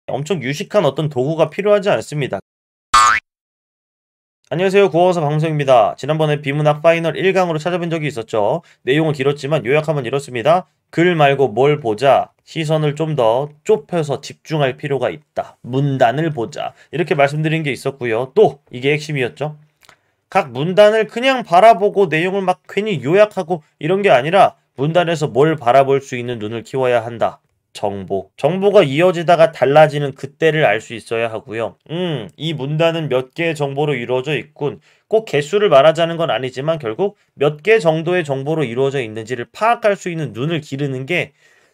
엄청 유식한 어떤 도구가 필요하지 않습니다. 안녕하세요. 구호서 방송입니다. 지난번에 비문학 파이널 1강으로 찾아본 적이 있었죠. 내용은 길었지만 요약하면 이렇습니다. 글 말고 뭘 보자. 시선을 좀 더 좁혀서 집중할 필요가 있다. 문단을 보자. 이렇게 말씀드린 게 있었고요. 또 이게 핵심이었죠. 각 문단을 그냥 바라보고 내용을 막 괜히 요약하고 이런 게 아니라 문단에서 뭘 바라볼 수 있는 눈을 키워야 한다. 정보가 이어지다가 달라지는 그때를 알 수 있어야 하고요. 이 문단은 몇 개의 정보로 이루어져 있군. 꼭 개수를 말하자는 건 아니지만 결국 몇 개 정도의 정보로 이루어져 있는지를 파악할 수 있는 눈을 기르는 게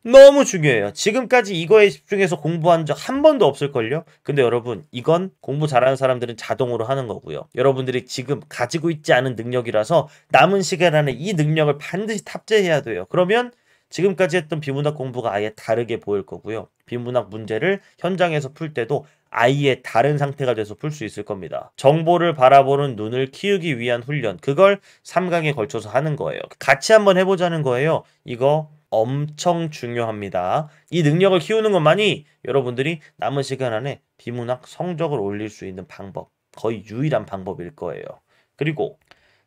너무 중요해요. 지금까지 이거에 집중해서 공부한 적 한 번도 없을걸요? 근데 여러분, 이건 공부 잘하는 사람들은 자동으로 하는 거고요. 여러분들이 지금 가지고 있지 않은 능력이라서 남은 시간 안에 이 능력을 반드시 탑재해야 돼요. 그러면 지금까지 했던 비문학 공부가 아예 다르게 보일 거고요. 비문학 문제를 현장에서 풀 때도 아예 다른 상태가 돼서 풀 수 있을 겁니다. 정보를 바라보는 눈을 키우기 위한 훈련, 그걸 3강에 걸쳐서 하는 거예요. 같이 한번 해보자는 거예요. 이거 엄청 중요합니다. 이 능력을 키우는 것만이 여러분들이 남은 시간 안에 비문학 성적을 올릴 수 있는 방법, 거의 유일한 방법일 거예요. 그리고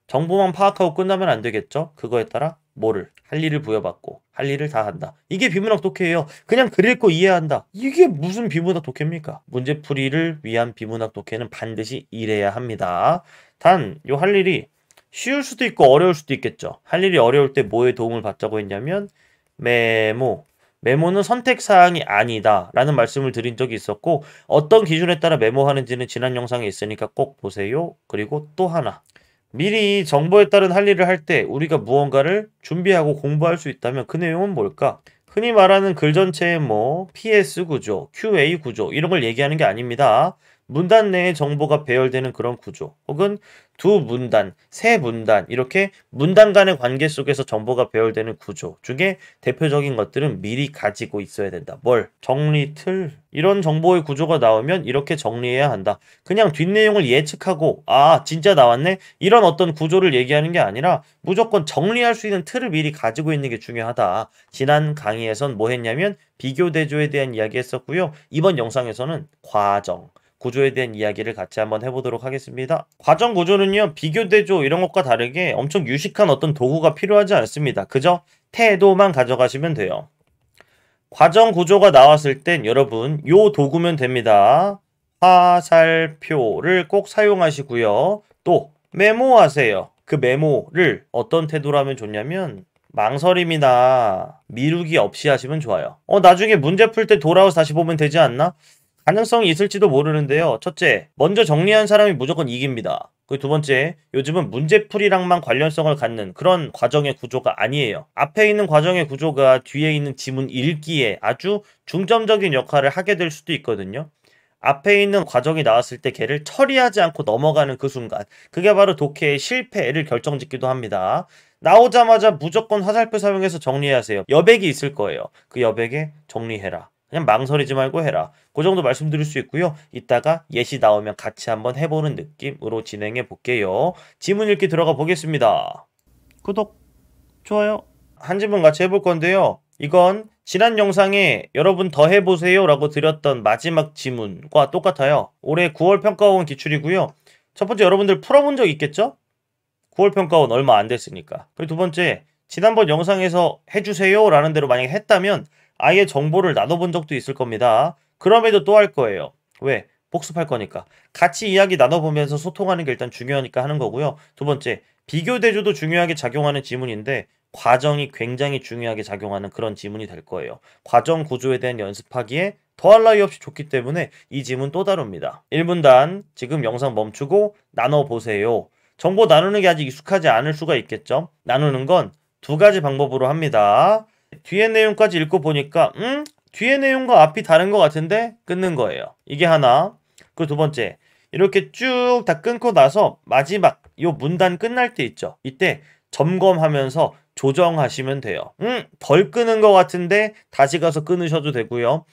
정보만 파악하고 끝나면 안 되겠죠? 그거에 따라 뭐를 할 일을 부여받고 할 일을 다 한다. 이게 비문학 독해예요. 그냥 글 읽고 이해한다. 이게 무슨 비문학 독해입니까? 문제풀이를 위한 비문학 독해는 반드시 이래야 합니다. 단 요 할 일이 쉬울 수도 있고 어려울 수도 있겠죠. 할 일이 어려울 때 뭐에 도움을 받자고 했냐면 메모. 메모는 선택사항이 아니다 라는 말씀을 드린 적이 있었고 어떤 기준에 따라 메모하는지는 지난 영상에 있으니까 꼭 보세요. 그리고 또 하나. 미리 정보에 따른 할 일을 할 때 우리가 무언가를 준비하고 공부할 수 있다면 그 내용은 뭘까? 흔히 말하는 글 전체의 PS 구조, QA 구조 이런 걸 얘기하는 게 아닙니다. 문단 내에 정보가 배열되는 그런 구조 혹은 두 문단, 세 문단 이렇게 문단 간의 관계 속에서 정보가 배열되는 구조 중에 대표적인 것들은 미리 가지고 있어야 된다. 뭘? 정리 틀. 이런 정보의 구조가 나오면 이렇게 정리해야 한다. 그냥 뒷내용을 예측하고 진짜 나왔네? 이런 어떤 구조를 얘기하는 게 아니라 무조건 정리할 수 있는 틀을 미리 가지고 있는 게 중요하다. 지난 강의에선 뭐 했냐면 비교대조에 대한 이야기 했었고요. 이번 영상에서는 과정, 구조에 대한 이야기를 같이 한번 해보도록 하겠습니다. 과정 구조는요, 비교대조 이런 것과 다르게 엄청 유식한 어떤 도구가 필요하지 않습니다. 그저 태도만 가져가시면 돼요. 과정 구조가 나왔을 땐 여러분 요 도구면 됩니다. 화살표를 꼭 사용하시고요. 또 메모하세요. 그 메모를 어떤 태도로 하면 좋냐면 망설임이나 미루기 없이 하시면 좋아요. 나중에 문제 풀 때 돌아와서 다시 보면 되지 않나? 가능성이 있을지도 모르는데요. 첫째, 먼저 정리한 사람이 무조건 이깁니다. 그리고 두 번째, 요즘은 문제풀이랑만 관련성을 갖는 그런 과정의 구조가 아니에요. 앞에 있는 과정의 구조가 뒤에 있는 지문 읽기에 아주 중점적인 역할을 하게 될 수도 있거든요. 앞에 있는 과정이 나왔을 때 걔를 처리하지 않고 넘어가는 그 순간, 그게 바로 독해의 실패를 결정짓기도 합니다. 나오자마자 무조건 화살표 사용해서 정리하세요. 여백이 있을 거예요. 그 여백에 정리해라. 그냥 망설이지 말고 해라. 그 정도 말씀드릴 수 있고요. 이따가 예시 나오면 같이 한번 해보는 느낌으로 진행해 볼게요. 지문 읽기 들어가 보겠습니다. 구독, 좋아요. 한 지문 같이 해볼 건데요. 이건 지난 영상에 여러분 더 해보세요 라고 드렸던 마지막 지문과 똑같아요. 올해 9월 평가원 기출이고요. 첫 번째 여러분들 풀어본 적 있겠죠? 9월 평가원 얼마 안 됐으니까. 그리고 두 번째, 지난번 영상에서 해주세요 라는 대로 만약에 했다면 아예 정보를 나눠본 적도 있을 겁니다. 그럼에도 또 할 거예요. 왜? 복습할 거니까. 같이 이야기 나눠보면서 소통하는 게 일단 중요하니까 하는 거고요. 두 번째, 비교대조도 중요하게 작용하는 지문인데 과정이 굉장히 중요하게 작용하는 그런 지문이 될 거예요. 과정 구조에 대한 연습하기에 더할 나위 없이 좋기 때문에 이 지문 또 다룹니다. 1분단 지금 영상 멈추고 나눠보세요. 정보 나누는 게 아직 익숙하지 않을 수가 있겠죠. 나누는 건 두 가지 방법으로 합니다. 뒤에 내용까지 읽고 보니까 뒤에 내용과 앞이 다른 것 같은데 끊는 거예요. 이게 하나. 그리고 두 번째, 이렇게 쭉 다 끊고 나서 마지막 요 문단 끝날 때 있죠. 이때 점검하면서 조정하시면 돼요. 덜 끊은 것 같은데 다시 가서 끊으셔도 되고요.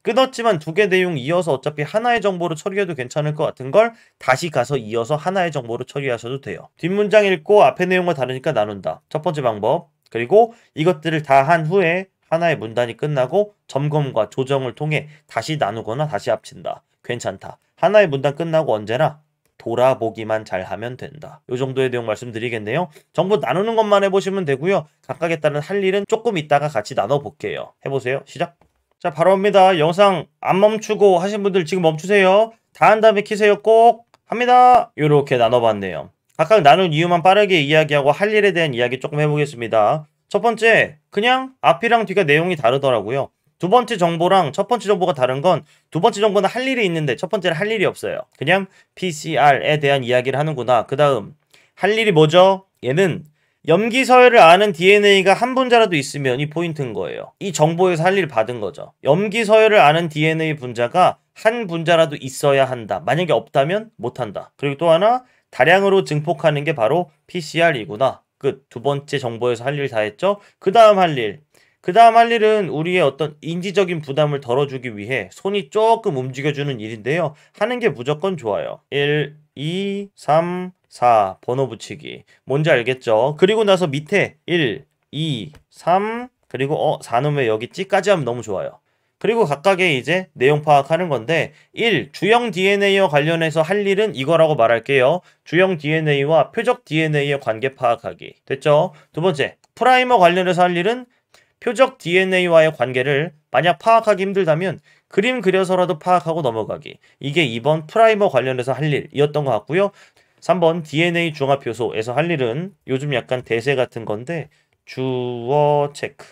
끊었지만 두 개 내용 이어서 어차피 하나의 정보로 처리해도 괜찮을 것 같은 걸 다시 가서 이어서 하나의 정보로 처리하셔도 돼요. 뒷문장 읽고 앞에 내용과 다르니까 나눈다. 첫 번째 방법. 그리고 이것들을 다 한 후에 하나의 문단이 끝나고 점검과 조정을 통해 다시 나누거나 다시 합친다. 괜찮다. 하나의 문단 끝나고 언제나 돌아보기만 잘하면 된다. 이 정도의 내용 말씀드리겠네요. 정보 나누는 것만 해보시면 되고요. 각각에 따른 할 일은 조금 이따가 같이 나눠볼게요. 해보세요. 시작. 자, 바로 합니다. 영상 안 멈추고 하신 분들 지금 멈추세요. 다 한 다음에 키세요. 꼭 합니다. 이렇게 나눠봤네요. 각각 나눈 이유만 빠르게 이야기하고 할 일에 대한 이야기 조금 해보겠습니다. 첫 번째, 그냥 앞이랑 뒤가 내용이 다르더라고요. 두 번째 정보랑 첫 번째 정보가 다른 건 두 번째 정보는 할 일이 있는데 첫 번째는 할 일이 없어요. 그냥 PCR에 대한 이야기를 하는구나. 그 다음 할 일이 뭐죠? 얘는 염기 서열을 아는 DNA가 한 분자라도 있으면 이 포인트인 거예요. 이 정보에서 할 일을 받은 거죠. 염기 서열을 아는 DNA 분자가 한 분자라도 있어야 한다. 만약에 없다면 못한다. 그리고 또 하나 다량으로 증폭하는 게 바로 PCR이구나. 끝. 두 번째 정보에서 할 일 다 했죠? 그 다음 할 일. 그 다음 할 일은 우리의 어떤 인지적인 부담을 덜어주기 위해 손이 조금 움직여주는 일인데요. 하는 게 무조건 좋아요. 1, 2, 3, 4 번호 붙이기. 뭔지 알겠죠? 그리고 나서 밑에 1, 2, 3 그리고 4는 왜 여기 있지?까지 하면 너무 좋아요. 그리고 각각의 이제 내용 파악하는 건데 1. 주형 DNA와 관련해서 할 일은 이거라고 말할게요. 주형 DNA와 표적 DNA의 관계 파악하기. 됐죠? 두 번째, 프라이머 관련해서 할 일은 표적 DNA와의 관계를 만약 파악하기 힘들다면 그림 그려서라도 파악하고 넘어가기. 이게 2번 프라이머 관련해서 할 일이었던 것 같고요. 3번 DNA 중합효소에서 할 일은 요즘 약간 대세 같은 건데 주어 체크.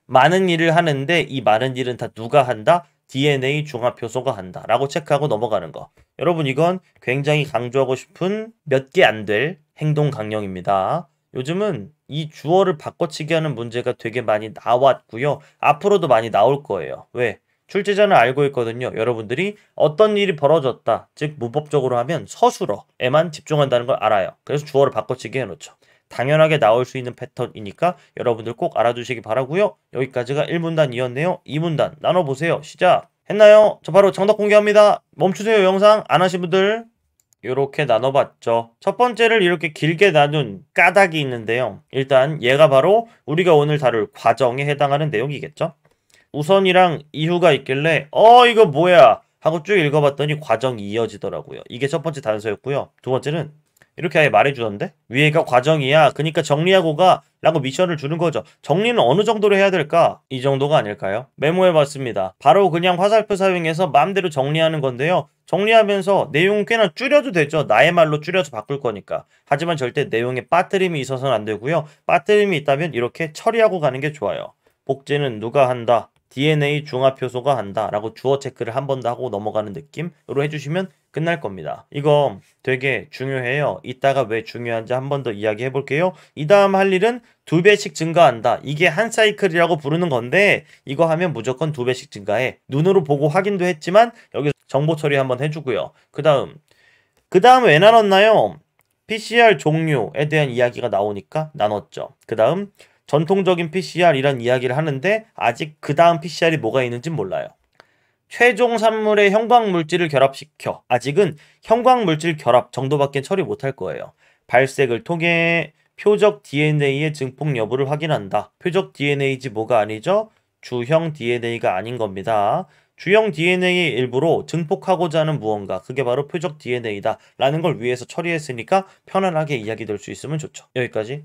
많은 일을 하는데 이 많은 일은 다 누가 한다? DNA 중합효소가 한다 라고 체크하고 넘어가는 거. 여러분 이건 굉장히 강조하고 싶은 몇 개 안 될 행동 강령입니다. 요즘은 이 주어를 바꿔치기 하는 문제가 되게 많이 나왔고요. 앞으로도 많이 나올 거예요. 왜? 출제자는 알고 있거든요. 여러분들이 어떤 일이 벌어졌다. 즉 문법적으로 하면 서술어에만 집중한다는 걸 알아요. 그래서 주어를 바꿔치기 해놓죠. 당연하게 나올 수 있는 패턴이니까 여러분들 꼭 알아두시기 바라고요. 여기까지가 1문단이었네요. 2문단 나눠보세요. 시작! 했나요? 저 바로 정답 공개합니다. 멈추세요. 영상 안 하신 분들. 이렇게 나눠봤죠. 첫 번째를 이렇게 길게 나눈 까닭이 있는데요. 일단 얘가 바로 우리가 오늘 다룰 과정에 해당하는 내용이겠죠. 우선이랑 이후가 있길래 이거 뭐야 하고 쭉 읽어봤더니 과정이 이어지더라고요. 이게 첫 번째 단서였고요. 두 번째는 이렇게 아예 말해주던데 위에가 과정이야. 그러니까 정리하고 가 라고 미션을 주는 거죠. 정리는 어느 정도로 해야 될까? 이 정도가 아닐까요? 메모해봤습니다. 바로 그냥 화살표 사용해서 마음대로 정리하는 건데요. 정리하면서 내용 꽤나 줄여도 되죠. 나의 말로 줄여서 바꿀 거니까. 하지만 절대 내용에 빠뜨림이 있어서는 안 되고요. 빠뜨림이 있다면 이렇게 처리하고 가는 게 좋아요. 복제는 누가 한다? DNA 중합효소가 한다 라고 주어 체크를 한 번 더 하고 넘어가는 느낌으로 해주시면 끝날 겁니다. 이거 되게 중요해요. 이따가 왜 중요한지 한 번 더 이야기해 볼게요. 이 다음 할 일은 2배씩 증가한다. 이게 한 사이클이라고 부르는 건데 이거 하면 무조건 2배씩 증가해. 눈으로 보고 확인도 했지만 여기서 정보 처리 한번 해주고요. 그 다음 왜 나눴나요? PCR 종류에 대한 이야기가 나오니까 나눴죠. 그 다음 전통적인 PCR이란 이야기를 하는데 아직 그 다음 PCR이 뭐가 있는지 몰라요. 최종 산물에 형광물질을 결합시켜. 아직은 형광물질 결합 정도밖에 처리 못할 거예요. 발색을 통해 표적 DNA의 증폭 여부를 확인한다. 표적 DNA지 뭐가 아니죠? 주형 DNA가 아닌 겁니다. 주형 DNA의 일부로 증폭하고자 하는 무언가. 그게 바로 표적 DNA다. 라는 걸 위해서 처리했으니까 편안하게 이야기 될 수 있으면 좋죠. 여기까지.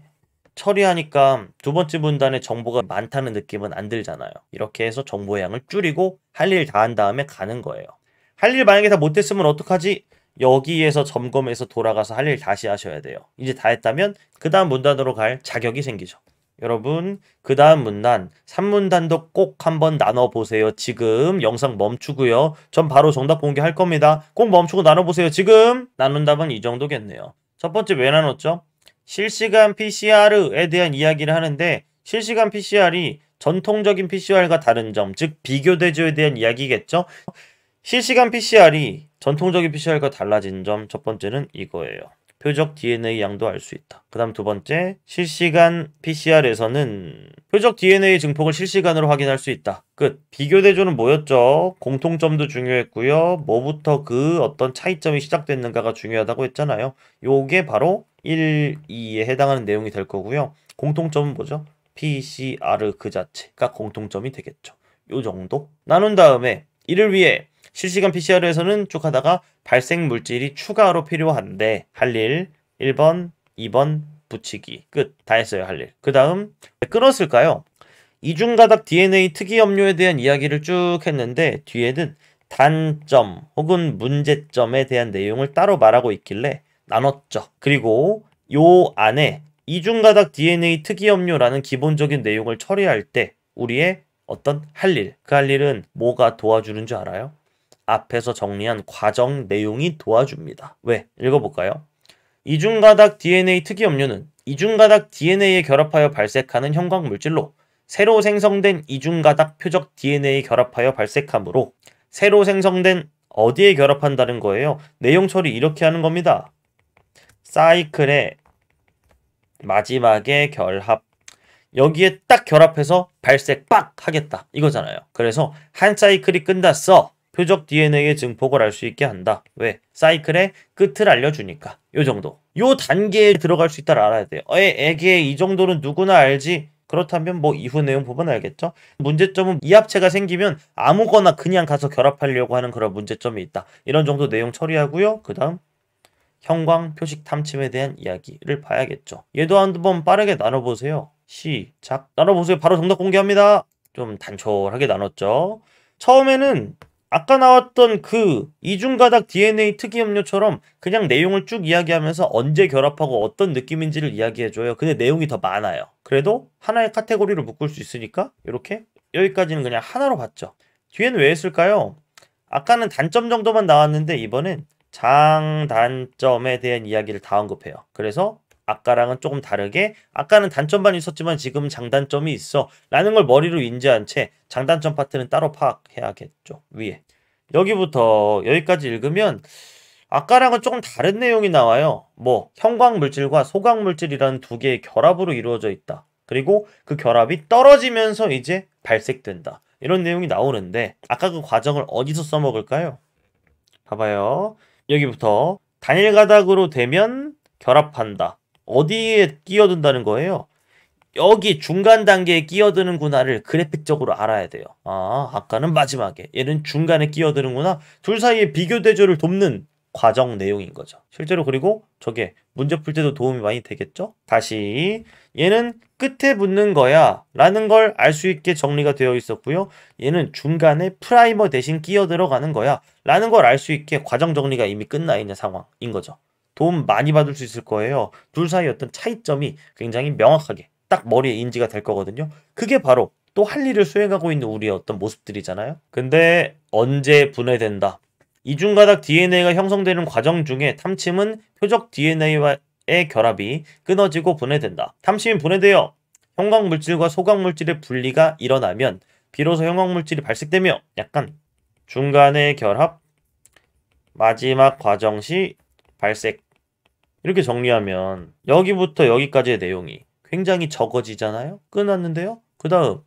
처리하니까 두 번째 문단에 정보가 많다는 느낌은 안 들잖아요. 이렇게 해서 정보의 양을 줄이고 할 일 다 한 다음에 가는 거예요. 할 일 만약에 다 못했으면 어떡하지? 여기에서 점검해서 돌아가서 할 일 다시 하셔야 돼요. 이제 다 했다면 그 다음 문단으로 갈 자격이 생기죠. 여러분 그 다음 문단 3문단도 꼭 한번 나눠보세요. 지금 영상 멈추고요. 전 바로 정답 공개할 겁니다. 꼭 멈추고 나눠보세요. 지금 나눈 답은 이 정도겠네요. 첫 번째 왜 나눴죠? 실시간 PCR에 대한 이야기를 하는데 실시간 PCR이 전통적인 PCR과 다른 점, 즉 비교 대조에 대한 이야기겠죠. 실시간 PCR이 전통적인 PCR과 달라진 점 첫 번째는 이거예요. 표적 DNA 양도 알 수 있다. 그 다음 두 번째, 실시간 PCR에서는 표적 DNA 증폭을 실시간으로 확인할 수 있다. 끝. 비교 대조는 뭐였죠? 공통점도 중요했고요. 뭐부터 그 어떤 차이점이 시작됐는가가 중요하다고 했잖아요. 요게 바로 1, 2에 해당하는 내용이 될 거고요. 공통점은 뭐죠? PCR 그 자체가 공통점이 되겠죠. 요 정도 나눈 다음에 이를 위해 실시간 PCR에서는 쭉 하다가 발생 물질이 추가로 필요한데 할 일 1번, 2번 붙이기 끝. 다 했어요. 할 일. 그 다음 왜 끊었을까요? 이중가닥 DNA 특이 염료에 대한 이야기를 쭉 했는데 뒤에는 단점 혹은 문제점에 대한 내용을 따로 말하고 있길래 나눴죠. 그리고 요 안에 이중가닥 DNA 특이 염료라는 기본적인 내용을 처리할 때 우리의 어떤 할 일, 그 할 일은 뭐가 도와주는 줄 알아요? 앞에서 정리한 과정 내용이 도와줍니다. 왜? 읽어볼까요? 이중가닥 DNA 특이 염료는 이중가닥 DNA에 결합하여 발색하는 형광물질로 새로 생성된 이중가닥 표적 DNA 결합하여 발색하므로 새로 생성된 어디에 결합한다는 거예요? 내용 처리 이렇게 하는 겁니다. 사이클의 마지막에 결합. 여기에 딱 결합해서 발색 빡 하겠다 이거잖아요. 그래서 한 사이클이 끝났어. 표적 DNA의 증폭을 알 수 있게 한다. 왜? 사이클의 끝을 알려주니까. 요 정도. 요 단계에 들어갈 수 있다를 알아야 돼요. 애게 이 정도는 누구나 알지. 그렇다면 뭐 이후 내용 보면 알겠죠? 문제점은 이 합체가 생기면 아무거나 그냥 가서 결합하려고 하는 그런 문제점이 있다. 이런 정도 내용 처리하고요. 그 다음 형광 표식 탐침에 대한 이야기를 봐야겠죠. 얘도 한번 빠르게 나눠보세요. 시작. 나눠보세요. 바로 정답 공개합니다. 좀 단촐하게 나눴죠. 처음에는 아까 나왔던 그 이중가닥 DNA 특이 염료처럼 그냥 내용을 쭉 이야기하면서 언제 결합하고 어떤 느낌인지를 이야기해줘요. 근데 내용이 더 많아요. 그래도 하나의 카테고리로 묶을 수 있으니까 이렇게 여기까지는 그냥 하나로 봤죠. 뒤에는 왜 했을까요? 아까는 단점 정도만 나왔는데 이번엔 장단점에 대한 이야기를 다 언급해요. 그래서 아까랑은 조금 다르게 아까는 단점만 있었지만 지금은 장단점이 있어 라는 걸 머리로 인지한 채 장단점 파트는 따로 파악해야겠죠. 위에 여기부터 여기까지 읽으면 아까랑은 조금 다른 내용이 나와요. 뭐 형광물질과 소광물질이라는 두 개의 결합으로 이루어져 있다. 그리고 그 결합이 떨어지면서 이제 발색된다. 이런 내용이 나오는데 아까 그 과정을 어디서 써먹을까요? 봐봐요. 여기부터 단일 가닥으로 되면 결합한다. 어디에 끼어든다는 거예요? 여기 중간 단계에 끼어드는구나를 그래픽적으로 알아야 돼요. 아까는 마지막에, 얘는 중간에 끼어드는구나. 둘 사이의 비교 대조를 돕는 과정 내용인 거죠. 실제로 그리고 저게 문제 풀 때도 도움이 많이 되겠죠? 다시 얘는 끝에 붙는 거야 라는 걸 알 수 있게 정리가 되어 있었고요. 얘는 중간에 프라이머 대신 끼어 들어가는 거야 라는 걸 알 수 있게 과정 정리가 이미 끝나 있는 상황인 거죠. 도움 많이 받을 수 있을 거예요. 둘 사이 어떤 차이점이 굉장히 명확하게 딱 머리에 인지가 될 거거든요. 그게 바로 또 할 일을 수행하고 있는 우리의 어떤 모습들이잖아요. 근데 언제 분해된다? 이중가닥 DNA가 형성되는 과정 중에 탐침은 표적 DNA와의 결합이 끊어지고 분해된다. 탐침이 분해되어 형광물질과 소광물질의 분리가 일어나면 비로소 형광물질이 발색되며 약간 중간의 결합, 마지막 과정 시 발색. 이렇게 정리하면 여기부터 여기까지의 내용이 굉장히 적어지잖아요. 끊었는데요. 그 다음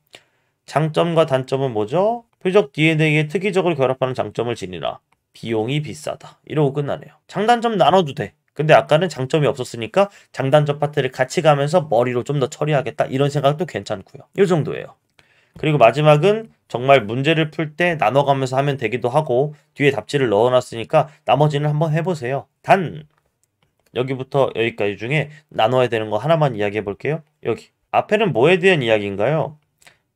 장점과 단점은 뭐죠? 표적 DNA에 특이적으로 결합하는 장점을 지니라. 비용이 비싸다. 이러고 끝나네요. 장단점 나눠도 돼. 근데 아까는 장점이 없었으니까 장단점 파트를 같이 가면서 머리로 좀 더 처리하겠다. 이런 생각도 괜찮고요. 이 정도예요. 그리고 마지막은 정말 문제를 풀 때 나눠가면서 하면 되기도 하고 뒤에 답지를 넣어놨으니까 나머지는 한번 해보세요. 단 여기부터 여기까지 중에 나눠야 되는 거 하나만 이야기해 볼게요. 여기 앞에는 뭐에 대한 이야기인가요?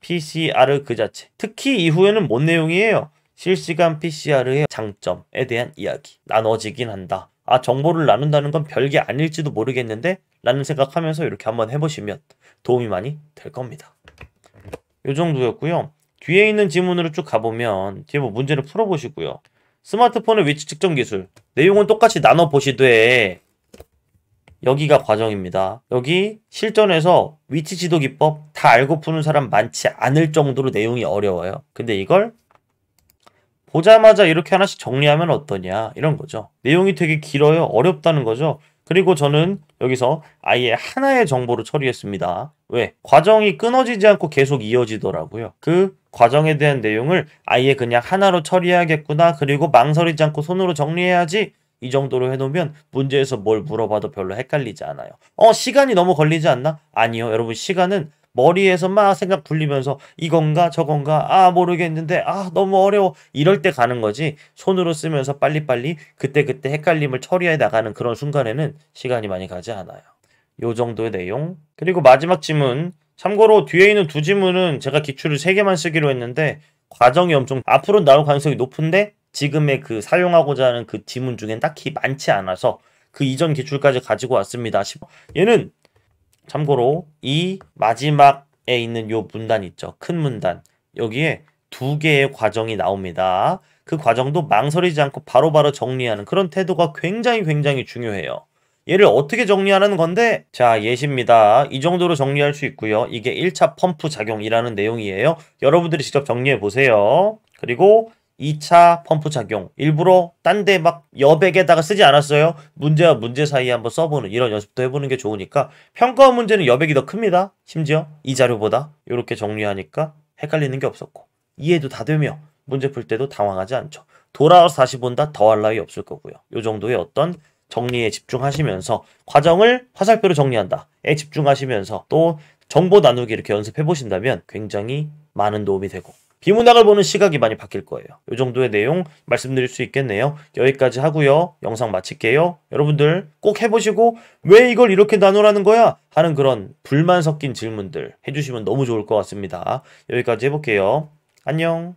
PCR 그 자체. 특히 이후에는 뭔 내용이에요? 실시간 PCR의 장점에 대한 이야기. 나눠지긴 한다. 정보를 나눈다는 건 별게 아닐지도 모르겠는데 라는 생각하면서 이렇게 한번 해보시면 도움이 많이 될 겁니다. 요 정도였고요. 뒤에 있는 지문으로 쭉 가보면 뒤에 뭐 문제를 풀어보시고요. 스마트폰의 위치 측정 기술. 내용은 똑같이 나눠보시되 여기가 과정입니다. 여기 실전에서 위치 지도 기법 다 알고 푸는 사람 많지 않을 정도로 내용이 어려워요. 근데 이걸 보자마자 이렇게 하나씩 정리하면 어떠냐 이런 거죠. 내용이 되게 길어요. 어렵다는 거죠. 그리고 저는 여기서 아예 하나의 정보로 처리했습니다. 왜? 과정이 끊어지지 않고 계속 이어지더라고요. 그 과정에 대한 내용을 아예 그냥 하나로 처리해야겠구나. 그리고 망설이지 않고 손으로 정리해야지. 이 정도로 해놓으면 문제에서 뭘 물어봐도 별로 헷갈리지 않아요. 시간이 너무 걸리지 않나? 아니요. 여러분 시간은 머리에서 막 생각 굴리면서 이건가 저건가 아 모르겠는데 아 너무 어려워 이럴 때 가는 거지 손으로 쓰면서 빨리빨리 그때그때 헷갈림을 처리해 나가는 그런 순간에는 시간이 많이 가지 않아요. 요 정도의 내용. 그리고 마지막 지문. 참고로 뒤에 있는 두 지문은 제가 기출을 3개만 쓰기로 했는데 과정이 엄청 앞으로 나올 가능성이 높은데 지금의 그 사용하고자 하는 그 지문 중엔 딱히 많지 않아서 그 이전 기출까지 가지고 왔습니다. 얘는 참고로 이 마지막에 있는 요 문단 있죠. 큰 문단. 여기에 2개의 과정이 나옵니다. 그 과정도 망설이지 않고 바로바로 정리하는 그런 태도가 굉장히 중요해요. 얘를 어떻게 정리하는 건데? 자, 예시입니다. 이 정도로 정리할 수 있고요. 이게 1차 펌프 작용이라는 내용이에요. 여러분들이 직접 정리해 보세요. 그리고 2차 펌프 작용. 일부러 딴 데 막 여백에다가 쓰지 않았어요. 문제와 문제 사이에 한번 써보는 이런 연습도 해보는 게 좋으니까 평가 문제는 여백이 더 큽니다. 심지어 이 자료보다 이렇게 정리하니까 헷갈리는 게 없었고 이해도 다 되며 문제 풀 때도 당황하지 않죠. 돌아와서 다시 본다 더할 나위 없을 거고요. 요 정도의 어떤 정리에 집중하시면서 과정을 화살표로 정리한다에 집중하시면서 또 정보 나누기 이렇게 연습해 보신다면 굉장히 많은 도움이 되고 비문학을 보는 시각이 많이 바뀔 거예요. 이 정도의 내용 말씀드릴 수 있겠네요. 여기까지 하고요. 영상 마칠게요. 여러분들 꼭 해보시고 왜 이걸 이렇게 나누라는 거야? 하는 그런 불만 섞인 질문들 해주시면 너무 좋을 것 같습니다. 여기까지 해볼게요. 안녕.